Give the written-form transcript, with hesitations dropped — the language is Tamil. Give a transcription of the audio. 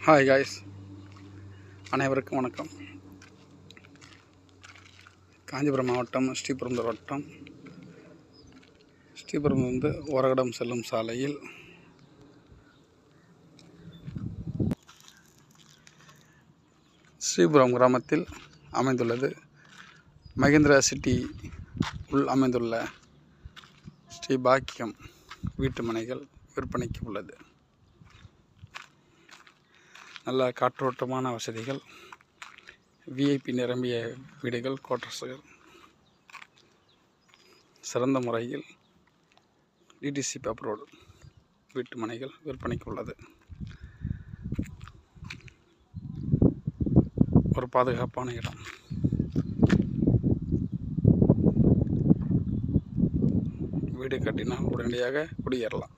ஹாய் காய்ஸ், அனைவருக்கும் வணக்கம். காஞ்சிபுரம் மாவட்டம் ஸ்ரீபெரும்புதூர் வட்டம். ஸ்ரீபெரும்புதூர் ஒரகடம் செல்லும் சாலையில் ஸ்ரீபுரம் கிராமத்தில் அமைந்துள்ளது மகேந்திரா சிட்டி உள் அமைந்துள்ள ஸ்ரீ பாக்கியம் வீட்டு மனைகள் விற்பனைக்கு உள்ளது. நல்ல காற்றோட்டமான வசதிகள், விஐபி நிரம்பிய வீடுகள், குவார்ட்டர்ஸுகள், சிறந்த முறையில் டிடிசி பேப்பரோடு வீட்டு மனைகள் விற்பனைக்கு உள்ளது. ஒரு பாதுகாப்பான இடம். வீடு கட்டினால் உடனடியாக குடியேறலாம்.